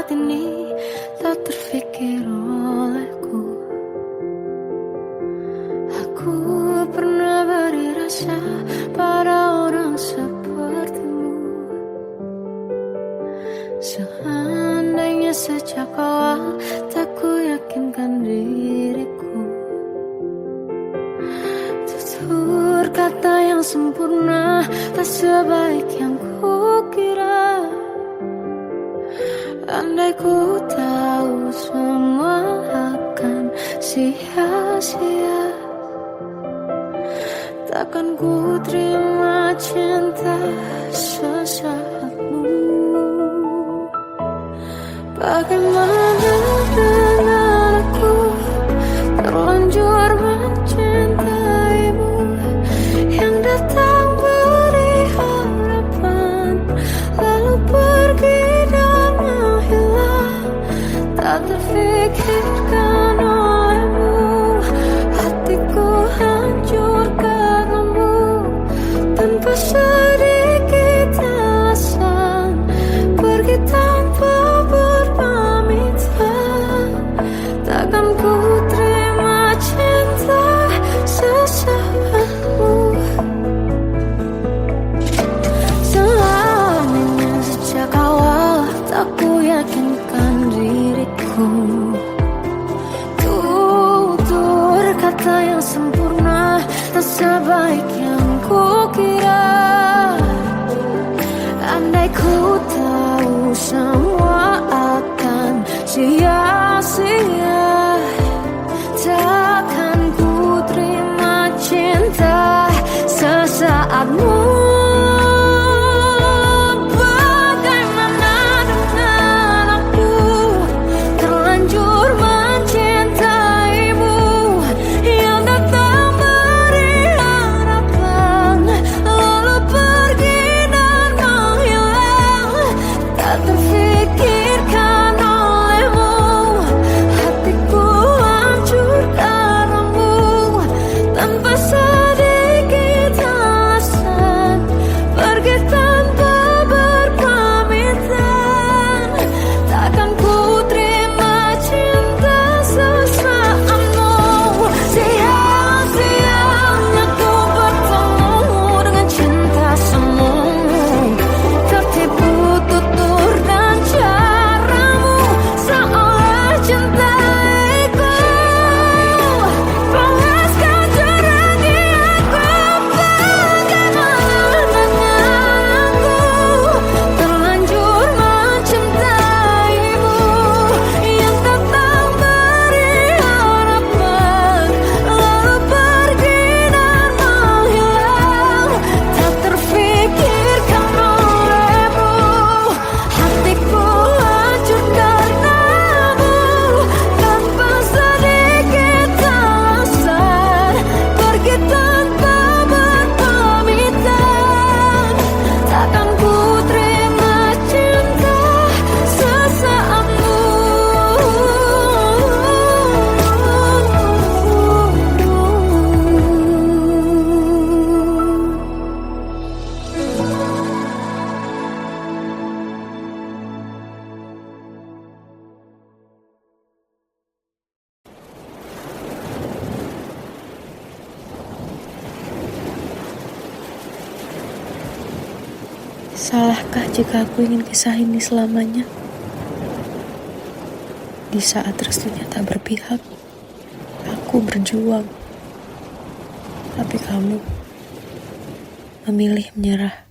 saat ini tak terfikir olehku. Aku pernah beri rasa pada orang sepertimu. Seandainya sejak awal tak ku yakinkan diriku. Tutur kata yang sempurna tak sebaik yang ku kira. Andai ku tahu semua akan sia-sia, takkan ku terima cinta sesaatmu. Bagaimana dengan aku terlanjur mencintaimu, yang datang beri harapan lalu pergi dan menghilang. Tak terfikirkan olehmu, hatiku hancur karenamu. Tanpa sedikit alasan pergi tanpa berpamitan. Takkan ku terima cinta sesaatmu. Selamanya sejak awal tak ku yakinkan diriku. Tutur kata yang sempurna tak sebaik yang ku kira. Andai ku tahu semua akan sia-sia, takkan ku terima cinta sesaatmu. Bagaimana dengan aku terlanjur mencintaimu, yang datang beri harapan lalu pergi dan menghilang. Tak terfikirkan olehmu, hatiku hancur karenamu. Tanpa sedikit alasan pergi tanpa berpamitan. Takkan ku terima cinta sesaatmu. Siang-siangnya ku bertemu dengan cinta semu, tertipu tutur dan caramu seolah cintaiku. Panaskan jernih aku. Bagaimana dengan aku terlanjur mencintaimu, yang datang beri harapan lalu pergi dan menghilang. Tak terfikirkan olehmu, hatiku hancur karenamu. Tanpa sedikit alasan pergi tanpa berpamitan. Takkan ku terima cinta sesaatmu. Salahkah jika aku ingin kisah ini selamanya? Di saat restunya tak berpihak, aku berjuang. Tapi kamu memilih menyerah.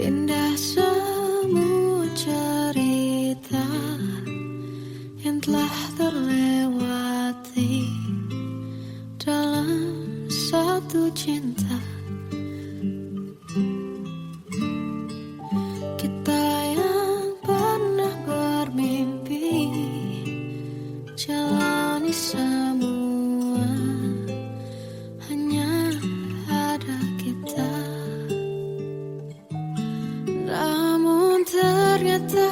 Indah semua cerita yang telah terlewati dalam satu cinta ternyata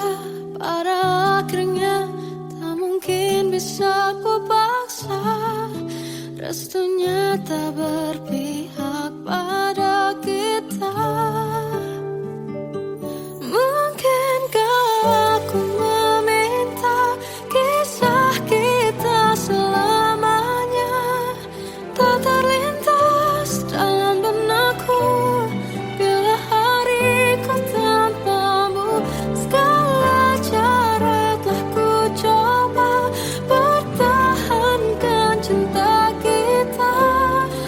pada akhirnya tak mungkin bisa ku paksa. Restunya tak berpihak pada kita. Mungkinkah aku meminta kisah kita selamanya tak terlintas dalam benakku bila hariku tanpamu. Segala cara telah ku coba pertahankan cinta kita.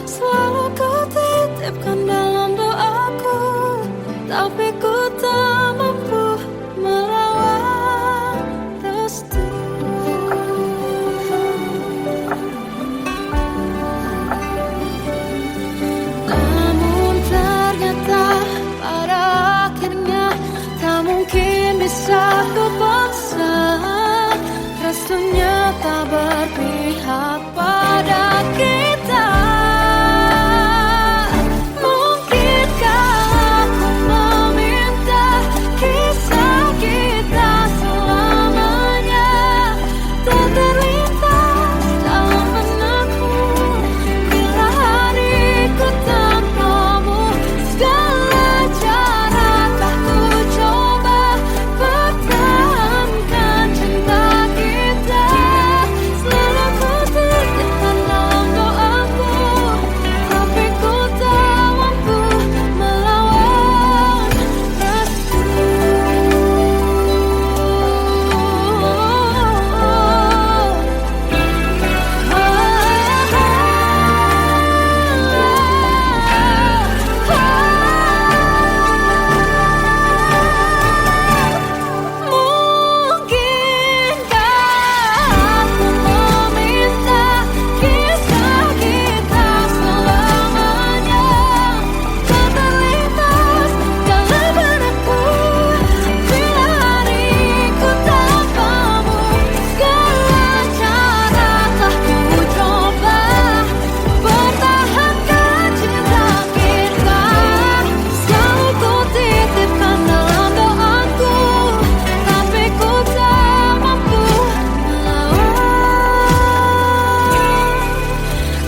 Selalu ku titipkan dalam doaku, tapi ku tak mampu melawan restu. Namun ternyata pada akhirnya tak mungkin bisa ku paksa. Restunya tak berpihak pada kita. Mungkinkah aku meminta kisah kita selamanya tak terlintas dalam benakku bila hariku tanpamu. Segala cara telah ku coba pertahankan cinta kita. Selalu ku titipkan dalam doaku, tapi ku tak mampu melawan restu. Mungkinkah aku meminta kisah kita selamanya tak terlintas dalam benakku bila hariku tanpamu. Segala cara telah ku coba pertahankan cinta kita. Selalu ku titipkan dalam doaku, tapi ku tak mampu melawan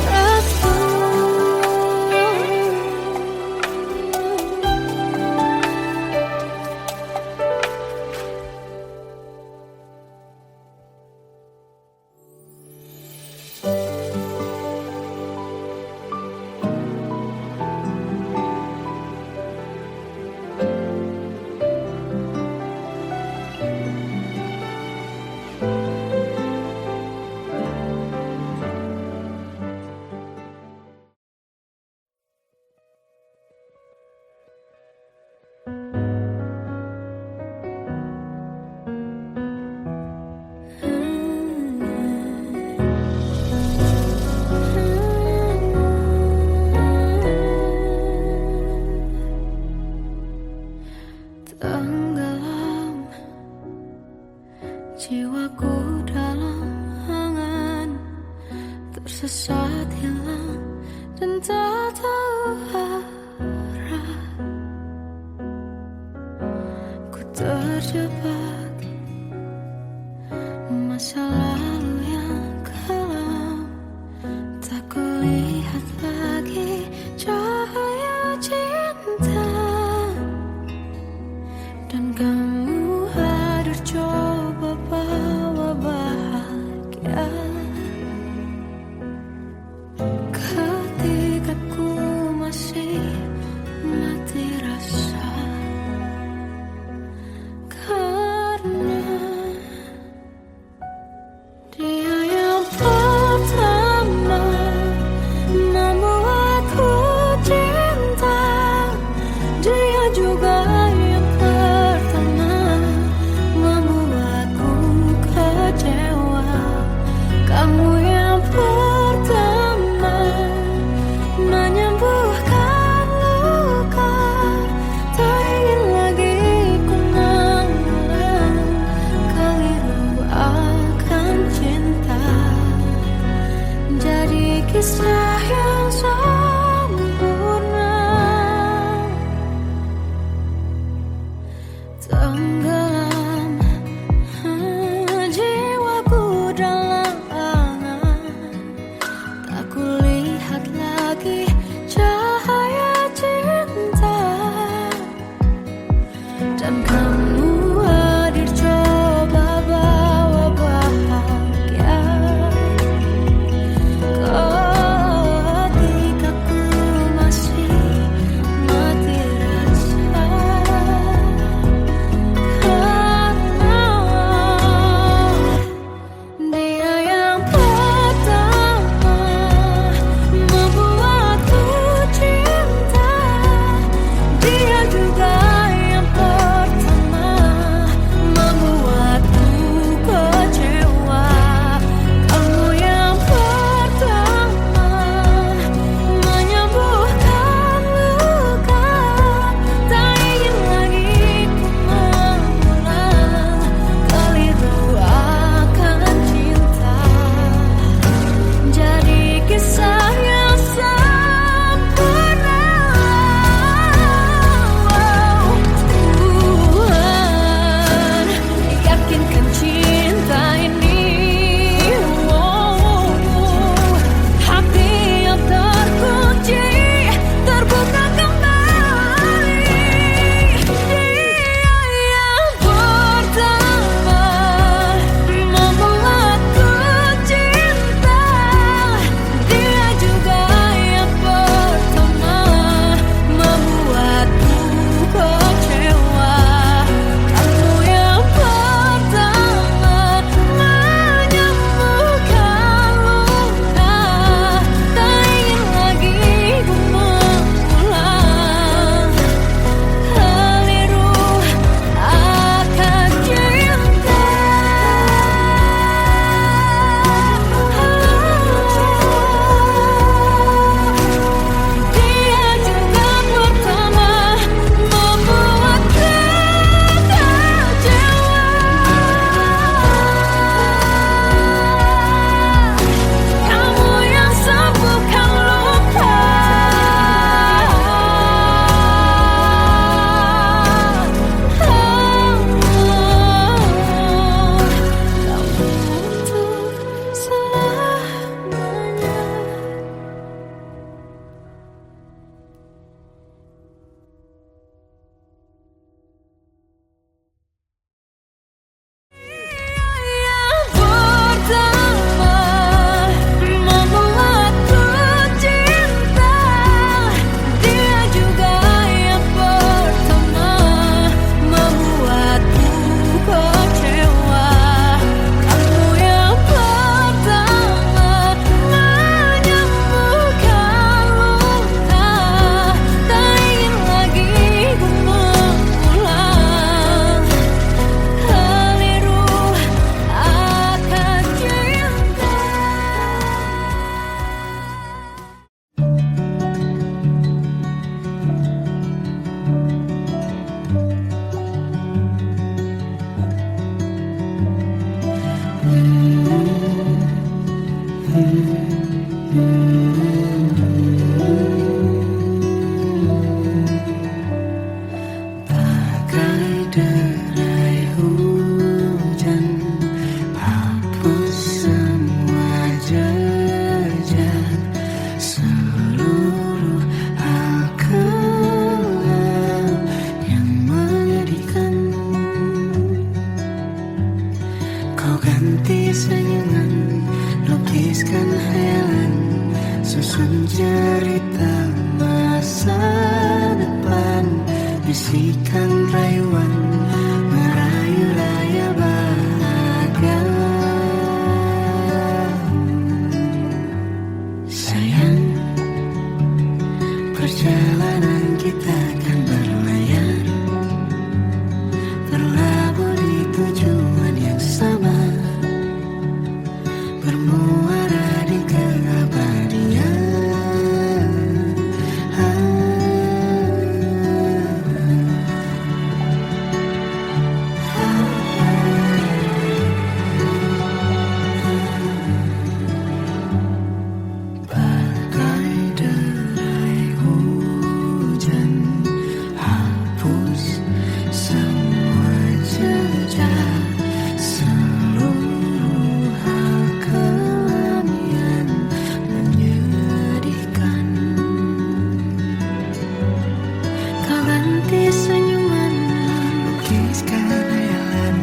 restu. Tenggelam jiwaku dalam angan, tersesat hilang dan tak tahu arah. Ku terjebak masa lalu yang kelam, tak kulihat lagi cahaya cinta. Dan kamu hadir coba bawa bahagia ketika ku masih mati rasa. Karena dia yang pertama membuatku cinta, dia juga yang pertama membuatku kecewa. Kamu yang pertama menyembuhkan luka, tak ingin lagi ku mengulang keliru akan cinta. Jadi kisah yang sempurna tenggelam. ganti senyuman, lukiskan hayalan, susun cerita masa depan, bisikan rayuan, merayu raya bahagia. Sayang, perjalanan kita akan berlayar, berlabuh di tujuan yang sama, bermuara di keabadian. Bagai derai hujan, hapus semua jejak, seluruh hal kelam yang menyedihkan. Kau ganti senyuman, lukiskan hayalan,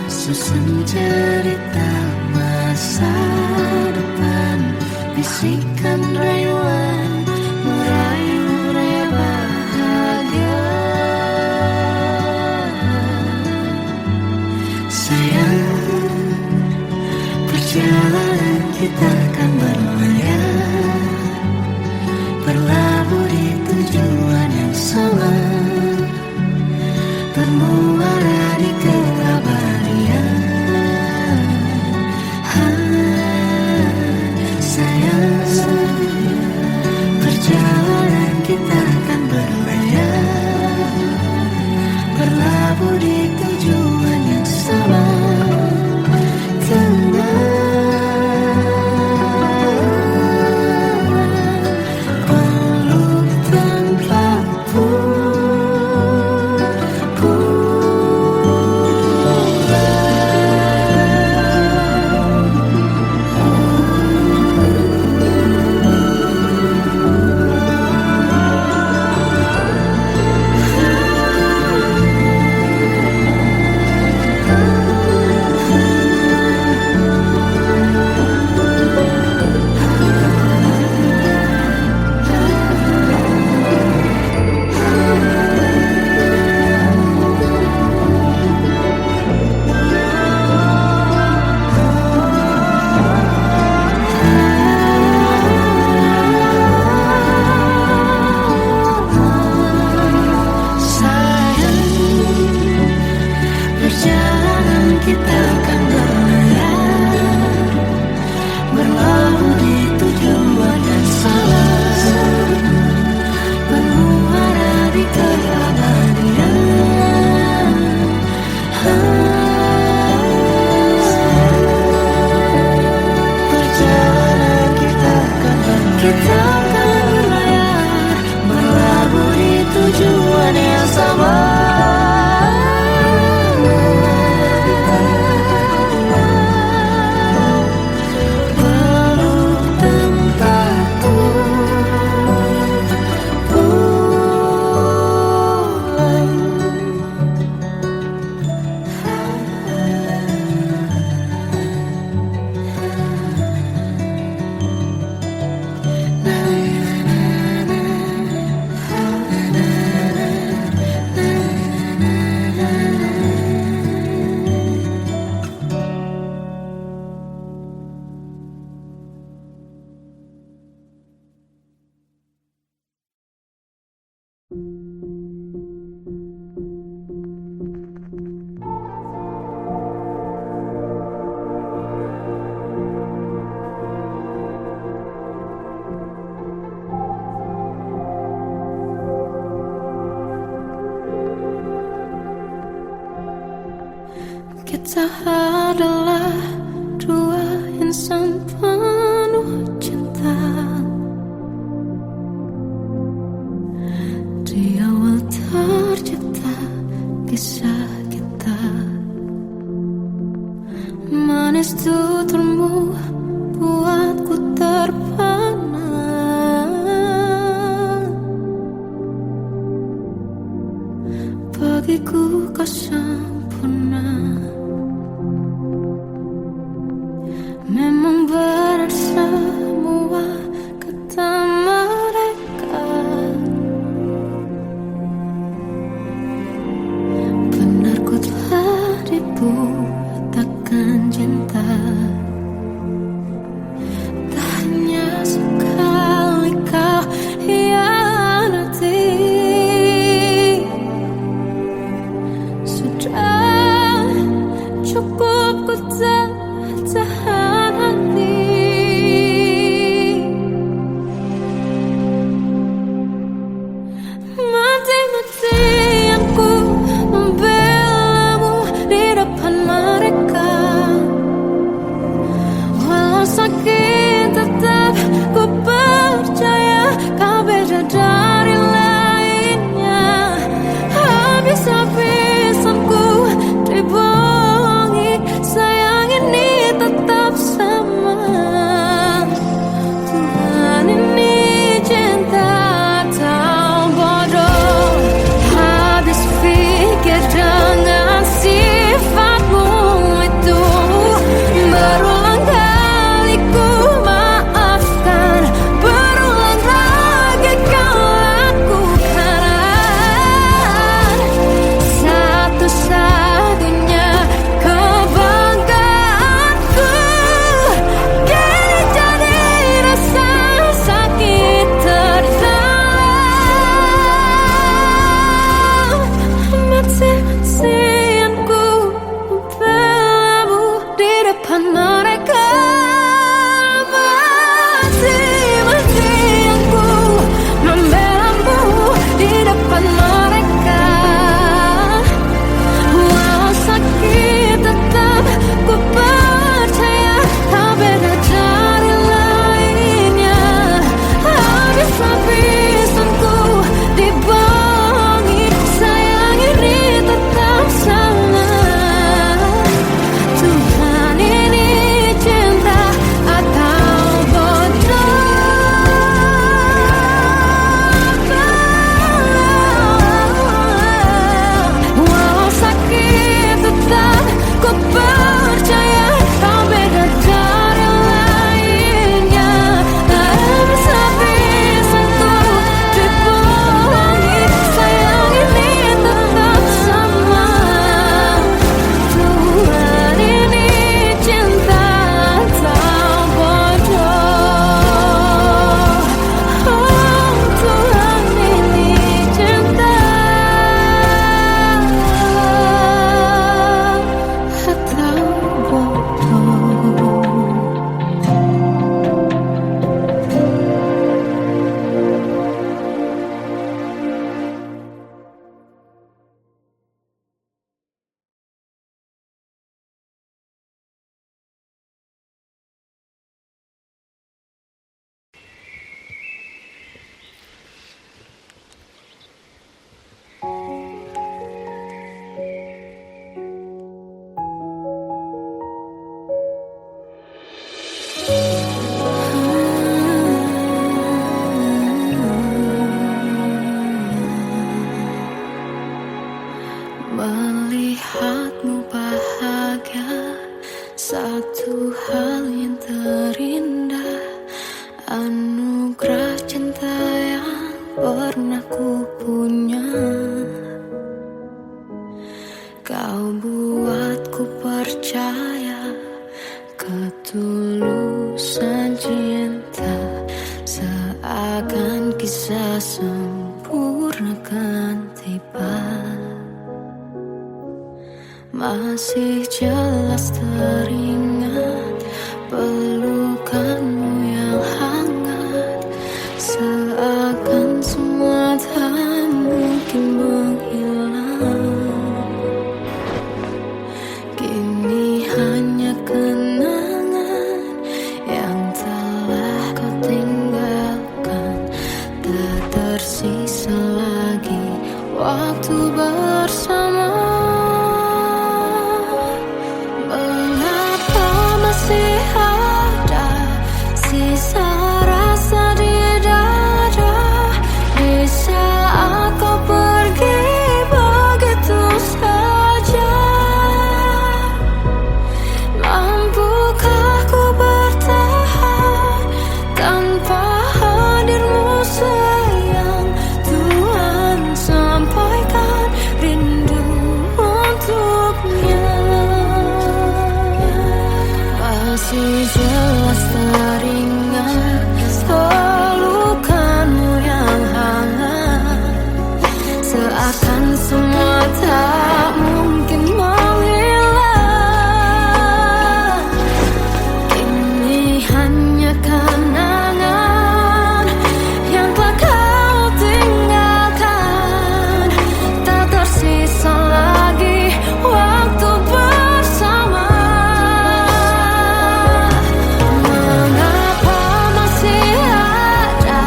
susun cerita masa depan, bisikan rayuan, merayu raya bahagia. Sayang, perjalanan kita akan berlayar, berlabuh di tujuan yang sama, bermuara di keabadian. Sayang, perjalanan kita akan berlayar, berlabuh di tujuan yang sama. Peluk tanpa kita akan berlayar, berlabuh di tujuan yang sama, bermuara di keabadian. Perjalanan kita akan berlayar, berlabuh di tujuan yang sama. Kita adalah dua insan penuh cinta. Di awal tercipta kisah kita, manis tuturmu buatku terpana. Bagiku kau sempurna. membuatku percaya ketulusan cinta, seakan kisah sempurna kan tiba. Masih jelas teringat pelukanmu yang hangat, seakan semua tak mungkin menghilang. Kini hanya kenangan yang telah kau tinggalkan, tak tersisa lagi waktu bersama. Mengapa masih ada sisa rasa di dada, di saat kau pergi begitu saja? Mampukah ku bertahan tanpa hadirmu sayang? Tuhan, sampaikan rindu untuknya. Masih jelas teringat pelukanmu yang hangat, seakan semua tak mungkin menghilang. Kini hanya kenangan yang telah kau tinggalkan, tak tersisa lagi waktu bersama. Mengapa masih ada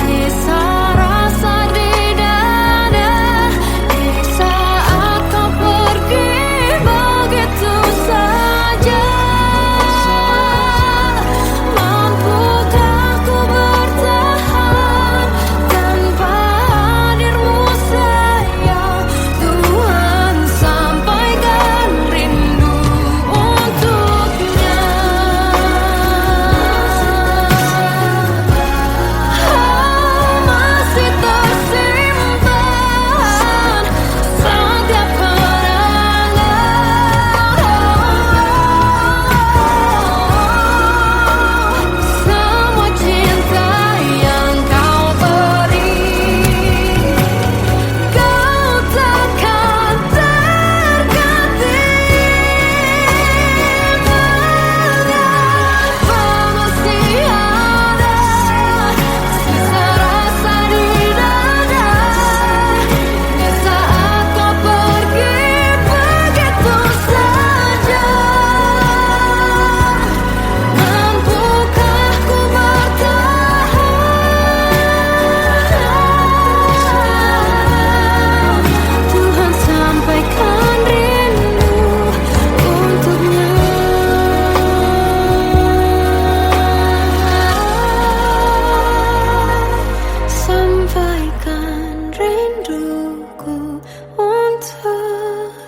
sisa rasa di dada, di saat kau pergi begitu saja? Mampukah ku bertahan tanpa hadirmu sayang? Tuhan, sampaikan rindu untuknya. Masih tersimpan setiap kenangan, semua cinta yang kau beri. Kau takkan terganti. Mengapa masih ada sisa rasa di dada, di saat kau pergi begitu saja? Mampukah ku bertahan? Tuhan, sampaikan rindu untuknya. Sampaikan rinduku untuknya.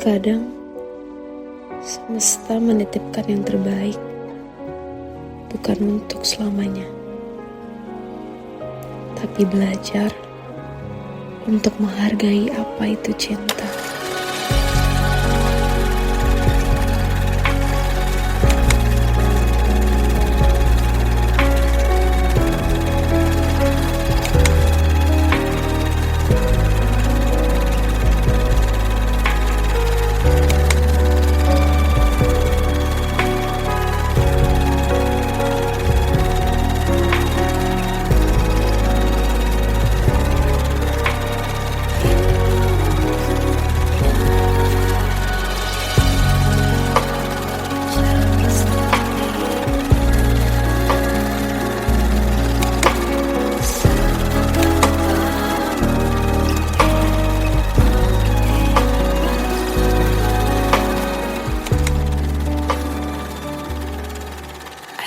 Kadang semesta menitipkan yang terbaik, bukan untuk selamanya, tapi belajar untuk menghargai apa itu cinta.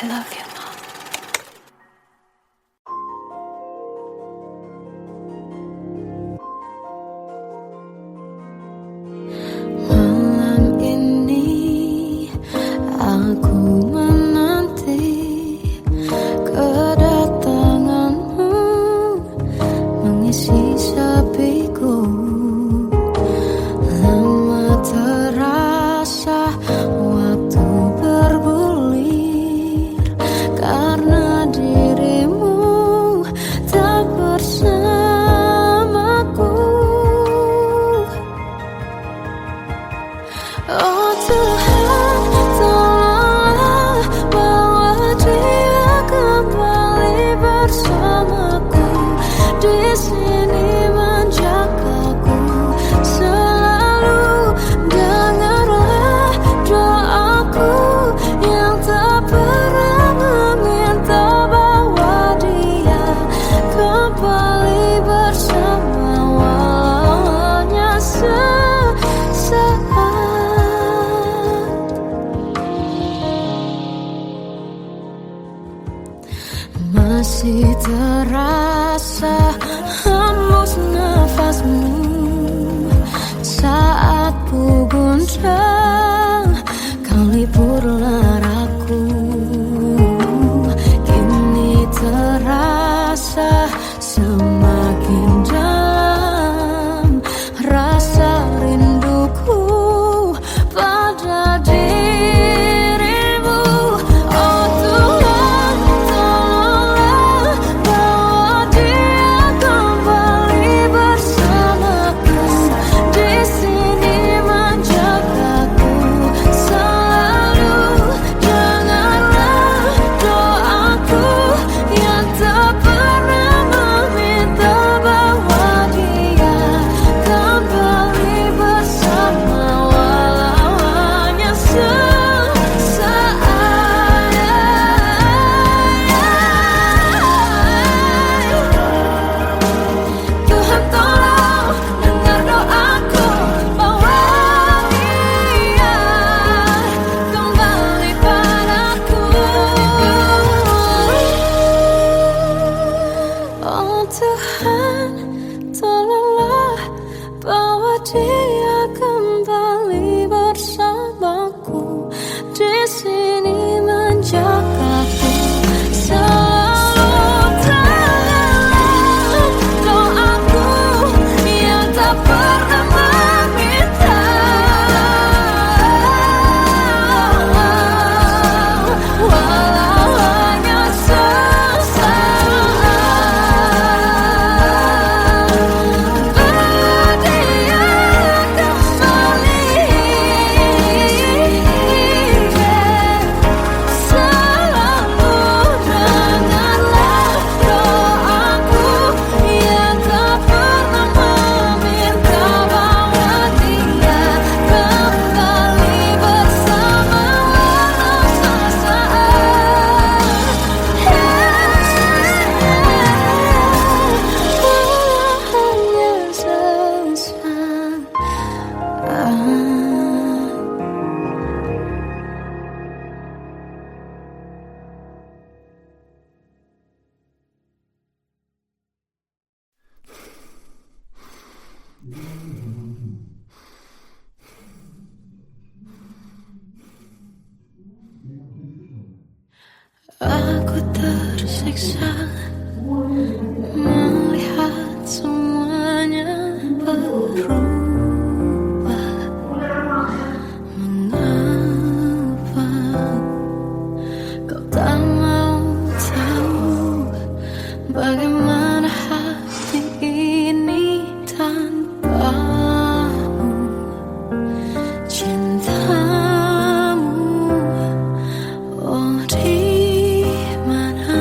I love you, Mom. Malam ini Aku menanti kedatanganmu, mengisi sepiku. Lama terasa waktu bergulir, karena dirimu tak bersamaku. Oh Tuhan, tolonglah bawa dia kembali bersamaku. Di sini menjagaku selalu. Dengarlah doaku yang tak pernah meminta, bawa dia kembali bersama walau hanya sesaat. Masih terasa hembus nafasmu saat ku guncang, kau liburlah raku. Kini terasa semakin dalam rasa rinduku pada dirimu. Oh Tuhan, tolonglah bawa dia kembali bersamaku. Di sini menjagaku selalu. Dengarlah doaku yang tak pernah meminta, bawa dia kembali bersama walau hanya sesaat. Tuhan tolong dengar doaku, bawa dia kembali padaku. Oh Tuhan, tolonglah bawa dia kembali bersamaku. Di sini menjagaku selalu. Dengarlah doaku yang tak pernah meminta, walau hanya sesaat. Berdia kembali selalu. Dengarlah doaku yang tak pernah meminta, bawa dia kembali bersama walau sesaat. Hanya sesaat. Aku tersiksa melihat semuanya berubah. Mengapa kau tak mau tahu bagaimana hati ini tanpamu? Cintamu, oh di mana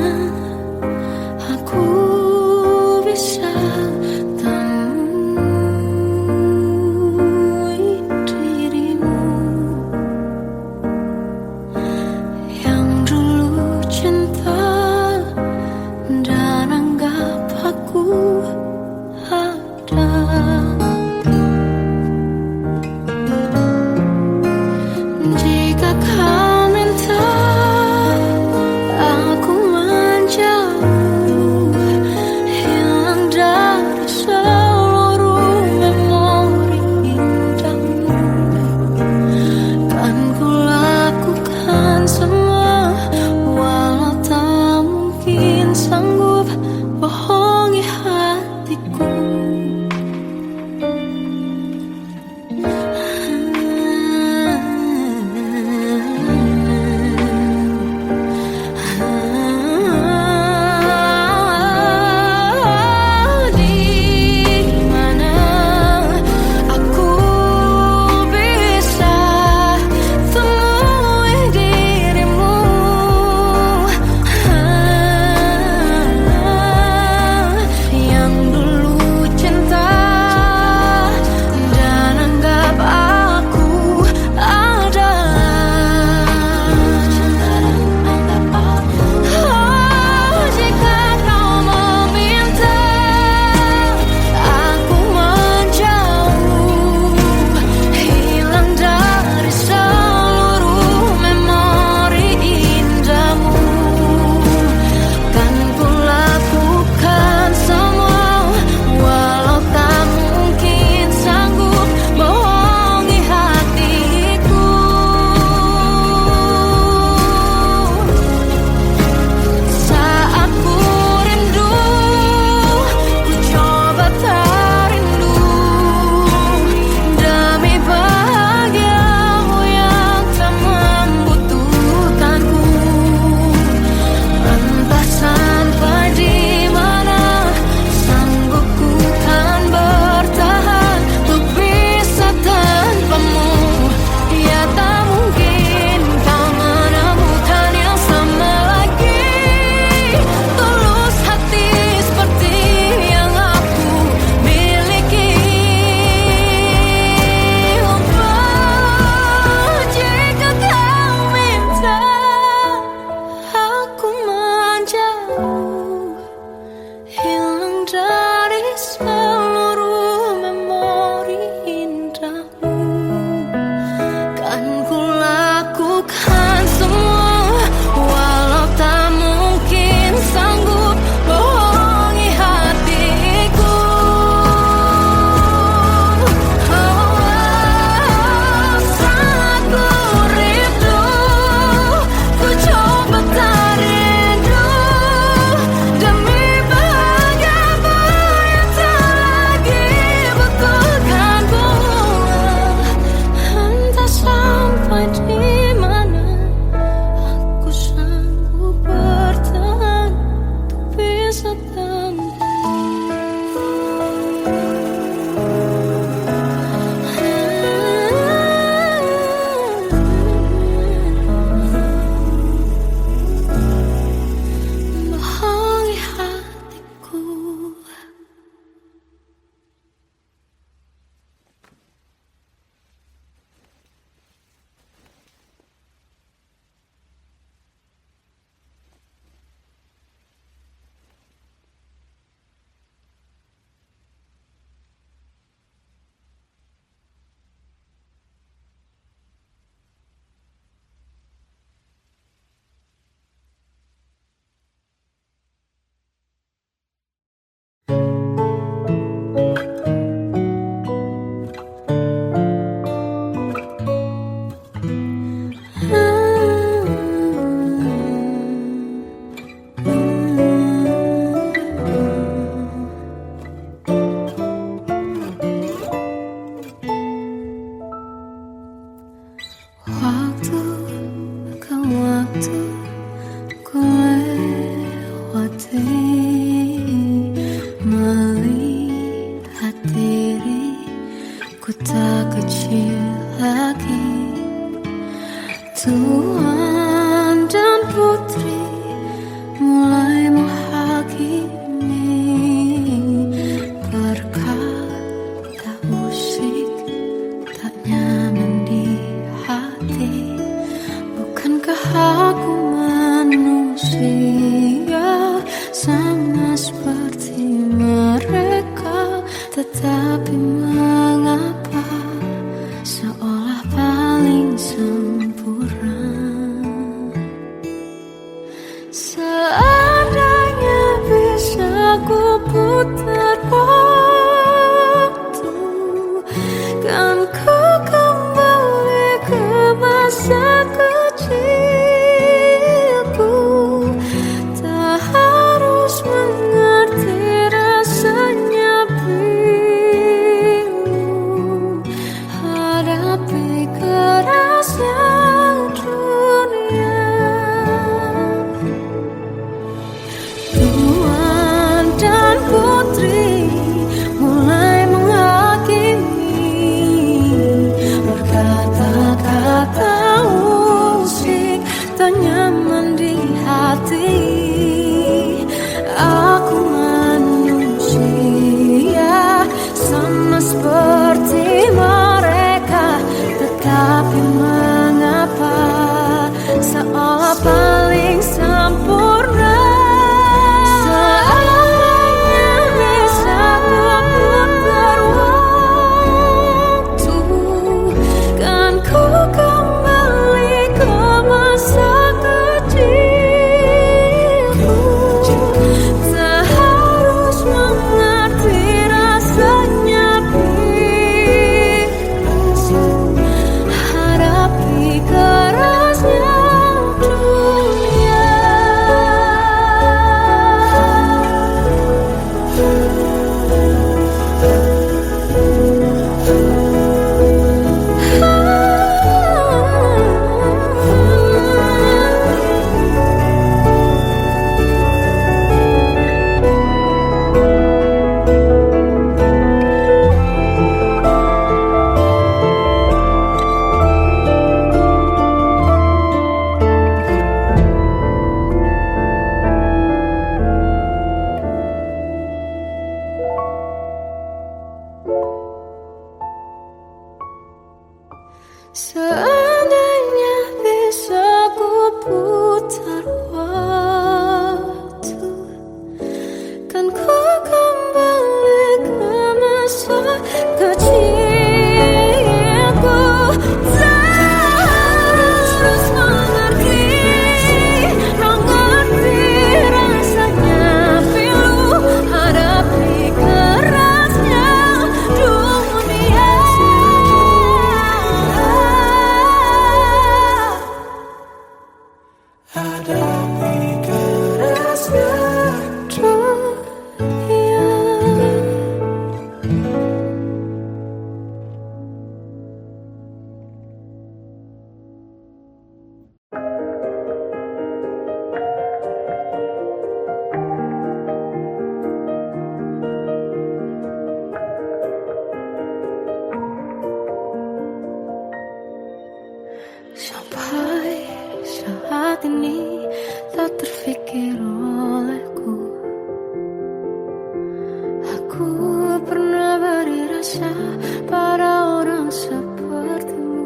waktu ku lewati, melihat diriku tak kecil lagi. Tuan dan putri mulai menghakimi, berkata musik tak nyaman di hati. Bukankah aku manusia sama seperti mereka? Tetapi mengapa seolah paling sempurna? Seandainya bisa ku putar waktu, kan ku kembali ke masa kecilku. Tak harus mengerti rasanya bingung hadapi kerasnya dunia. Tuan dan putri mulai menghakimi, berkata-kata musik tak nyaman di hati. Aku manusia sama seperti mereka, tetapi mengapa seolah paling sempurna? Seandainya bisa ku putar waktu, kan ku kembali ke masa kecilku. Tak harus mengerti rasanya bingung hadapi kerasnya dunia. Seandainya bisa ku putar waktu, kan ku kembali ke masa kecilku. Tak harus mengerti rasanya pilu hadapi kerasnya dunia. Hadapi kerasnya dunia. Sampai saat ini tak terfikir olehku, aku pernah beri rasa pada orang sepertimu.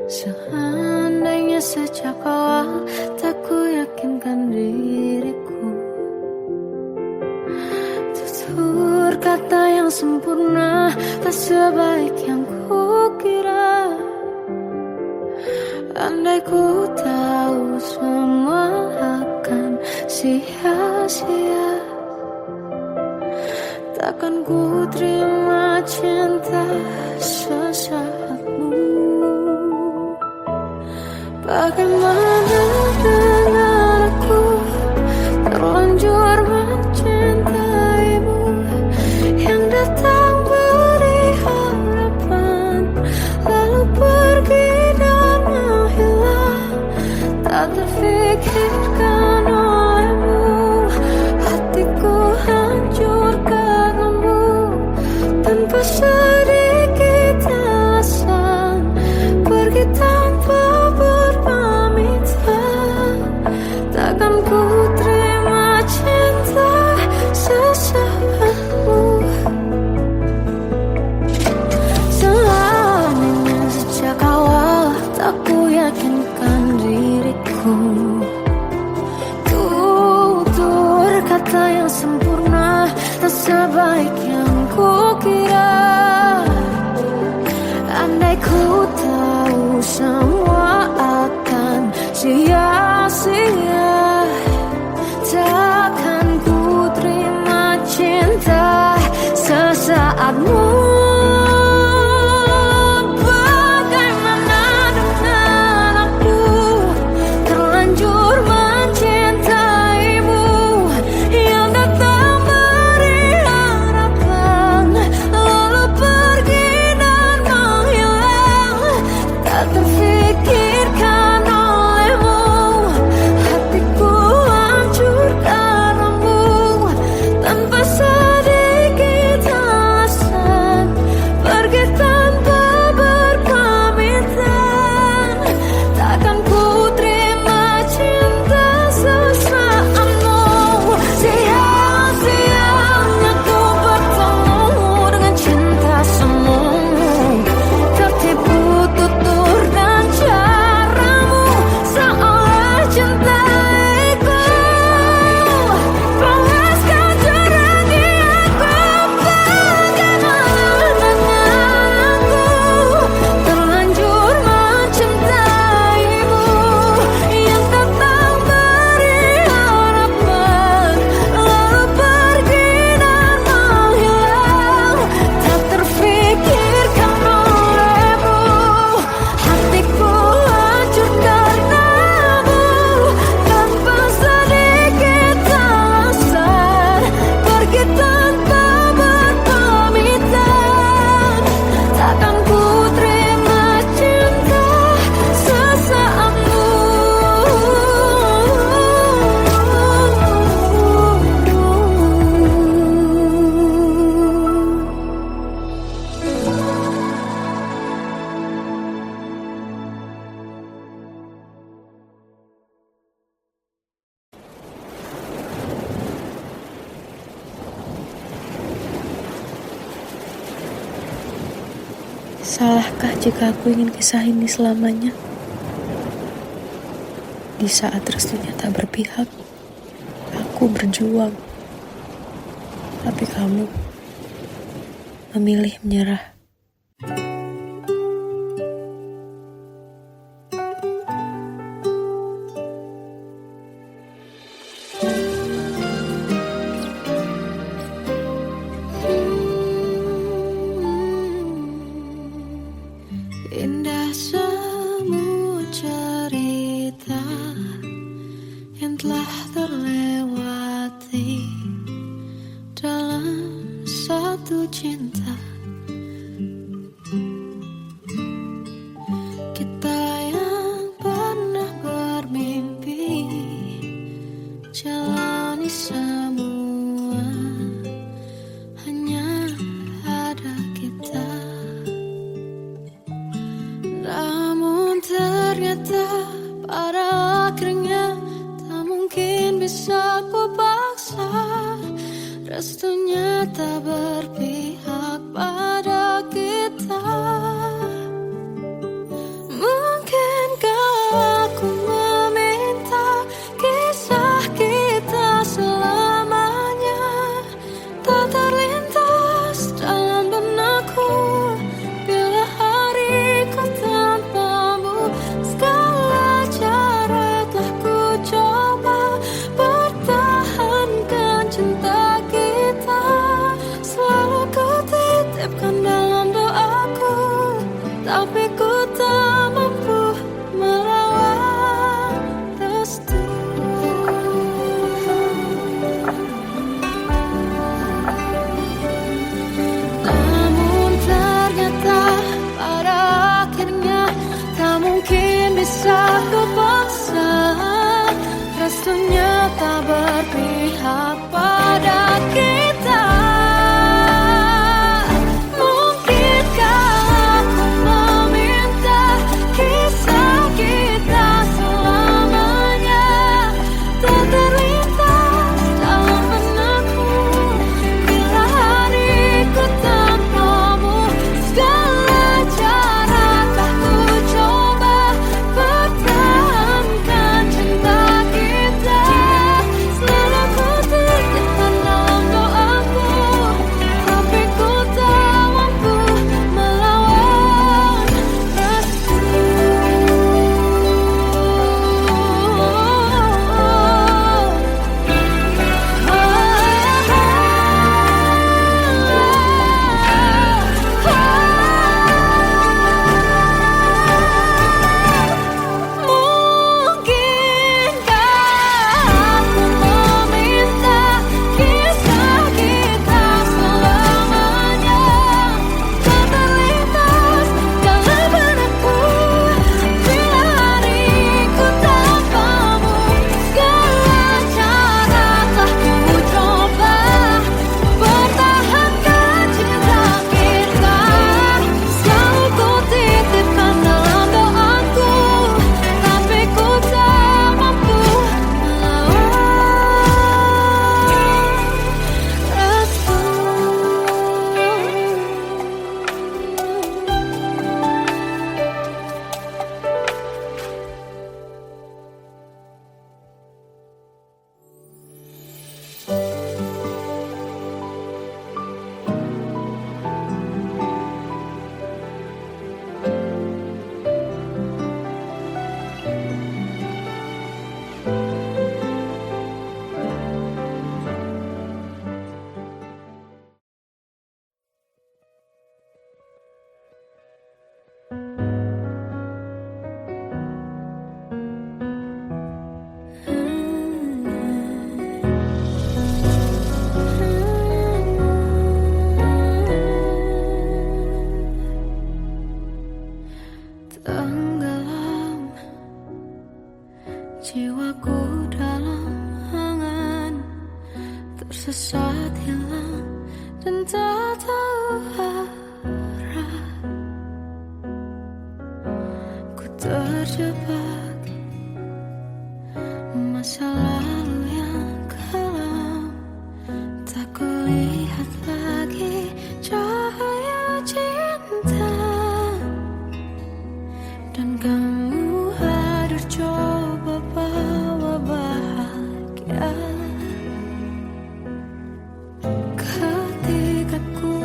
Seandainya sejak awal tak ku yakinkan diriku, tutur kata yang sempurna tak sebaik yang ku kira. Andai ku tahu semua akan sia-sia, takkan ku terima cinta sesaatmu. Bagaimana dengan aku terlanjur mencintaimu, yang datang beri harapan lalu pergi dan terfikirkan olehmu, hatiku hancur karenamu. Tanpa sedikit alasan, pergi tanpa berpamitan. Takkan ku terima cinta sesaatmu. Selamanya sejak awal tak ku yakinkan diriku. Tutur kata yang sempurna tak sebaik yang ku kira. Andai ku tahu semua akan sia-sia, takkan ku terima cinta sesaatmu. Bagaimana dengan aku, terlanjur mencintaimu, yang datang beri harapan, lalu pergi dan menghilang. Tak terfikirkan olehmu, hatiku hancur karenamu. Tanpa sedikit alasan, pergi tanpa berpamitan. Takkan ku terima cinta sesaatmu. Sia-sianya ku bertemu dengan cinta semu, tertipu tutur dan caramu, seolah cintaiku. Panaskan jerangi aku. Bagaimana dengan aku, terlanjur mencintaimu, yang datang beri harapan, lalu pergi dan menghilang. Tak terfikirkan olehmu, hatiku hancur karenamu. Tanpa sedikit alasan, pergi tanpa berpamitan. Takkan ku terima cinta sesaatmu. Salahkah jika aku ingin kisah ini selamanya? Di saat restunya tak berpihak, aku berjuang. Tapi kamu memilih menyerah. Indah semua cerita yang telah terlewati dalam satu cinta. Kita yang pernah bermimpi jalani semua, hanya ada kita. Namun ternyata pada akhirnya tak mungkin bisa ku paksa. Restunya tak berpihak pada kita. Mungkinkah aku meminta kisah kita selamanya tak terlintas dalam benakku. Bila hariku tanpamu, segala cara telah ku coba pertahankan cinta kita. Selalu ku titipkan dalam doaku, tapi ku tak mampu melawan restu. Namun ternyata pada akhirnya tak mungkin bisa ku paksa. restunya tak berpihak pada kita. Mungkinkah aku meminta kisah kita selamanya tak terlintas dalam benakku bila hariku tanpamu. Segala cara tak ku coba pertahankan cinta kita. Selalu ku titipkan dalam doaku, tapi ku tak mampu melawan restu. Mungkinkah aku meminta kisah kita selamanya tak terlintas dalam benakku bila hariku tanpamu. Segala cara telah ku coba pertahankan cinta kita. Selalu ku titipkan dalam doaku, tapi ku tak mampu melawan restu. Tenggelam jiwaku dalam angan, tersesat hilang dan tak tahu arah. Ku terjebak masa lalu yang kelam, tak kulihat lagi cahaya cinta. Dan kamu hadir coba bawa bahagia ketika ku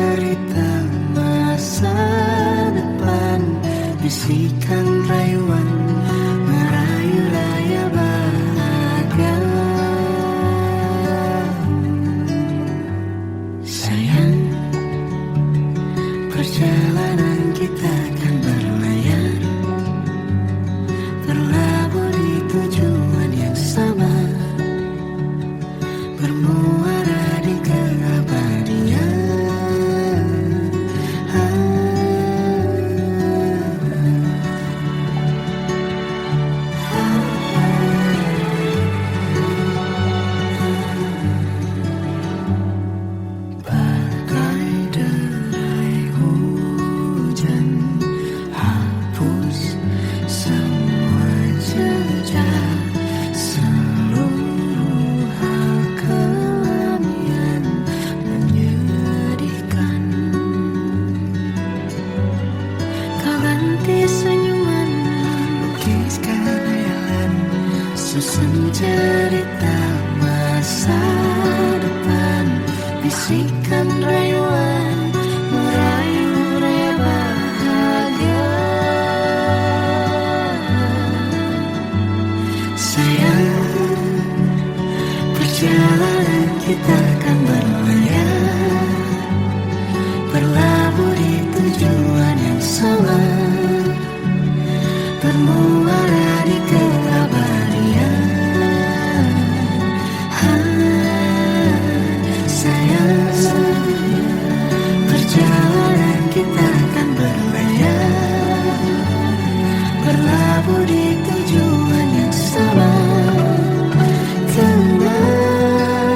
cerita masa depan, bisikan rayuan merayu raya bahagia. Sayang, perjalanan kita akan berlayar, berlabuh di tujuan yang sama, bermuara di keabadian. Bagai derai hujan, hapus semua jejak, seluruh hal kelam yang menyedihkan. Kau ganti senyuman, lukiskan hayalan, susun cerita masa depan, bisikan rayuan merayu raya bahagia. Sayang, perjalanan kita akan berlayar, berlabuh di tujuan yang sama, bermuara di keabadian. Sayang, perjalanan kita akan berlayar, berlabuh di tujuan yang sama. Peluk tanpa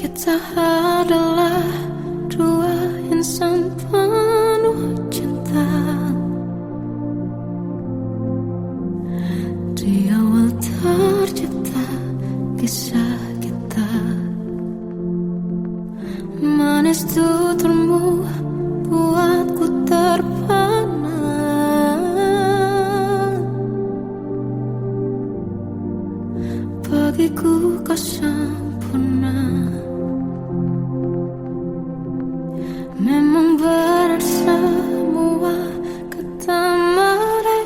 Kita adalah dua insan penuh cinta. Di awal tercipta kisah kita, manis tuturmu buatku terpana. Bagiku kau sempurna. Memang berat semua kata mereka,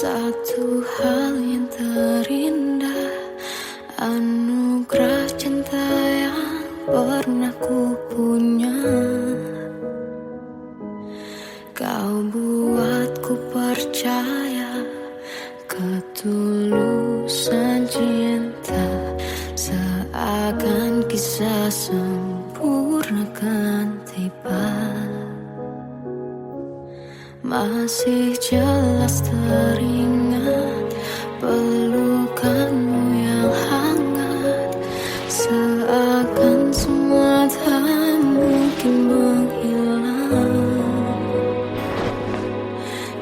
Satu hal yang terindah, anugerah cinta yang pernah ku punya. Kau buatku percaya ketulusan cinta, seakan kisah sempurna kan tiba. Masih jelas teringat pelukanmu yang hangat, seakan semua tak mungkin menghilang.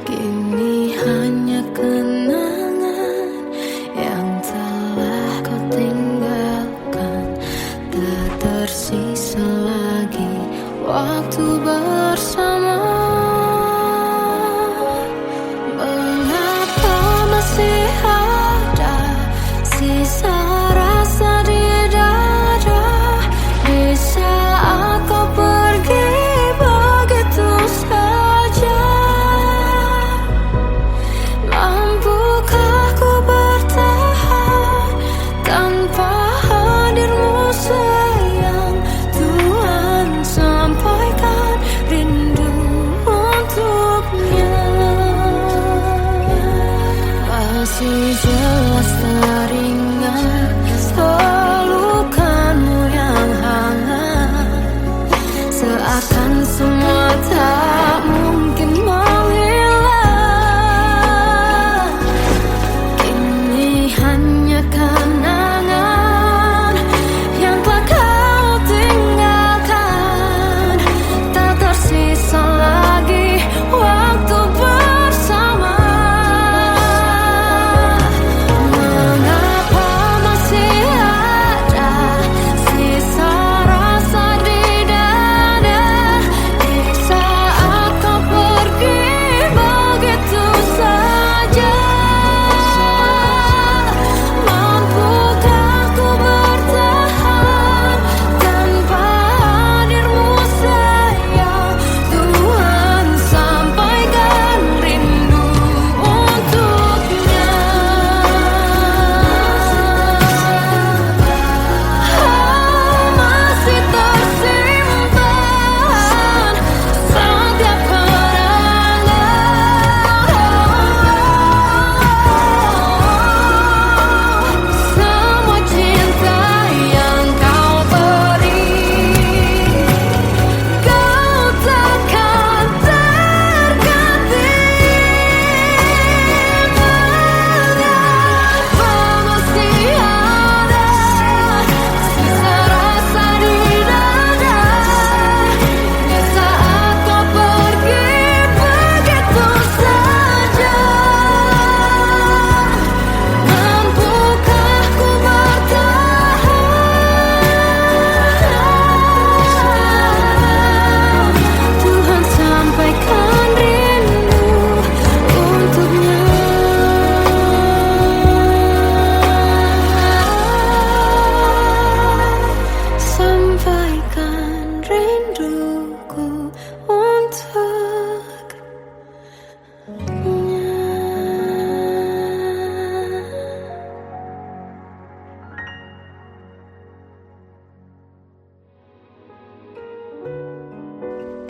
Kini hanya kenangan yang telah kau tinggalkan, tak tersisa lagi waktu bersama. Masih ada sisa rasa di dada di saat kau pergi begitu saja. Mampukah ku bertahan tanpa hadirmu sayang? Tuhan sampaikan rindu untuknya. Masih jelas teringat pelukanmu yang hangat, seakan semua tak mungkin menghilang. Kini hanya kenangan yang telah kau tinggalkan, tak tersisa lagi waktu bersama.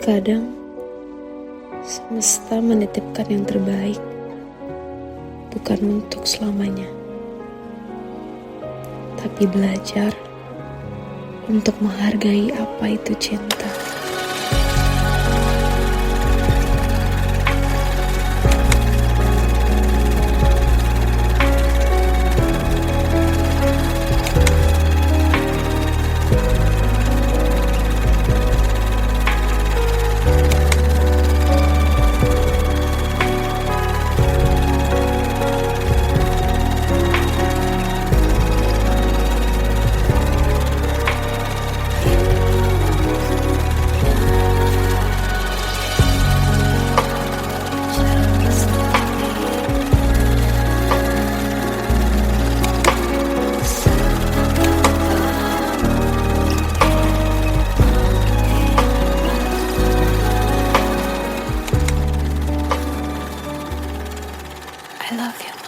Kadang semesta menitipkan yang terbaik, bukan untuk selamanya, tapi belajar untuk menghargai apa itu cinta. I love you.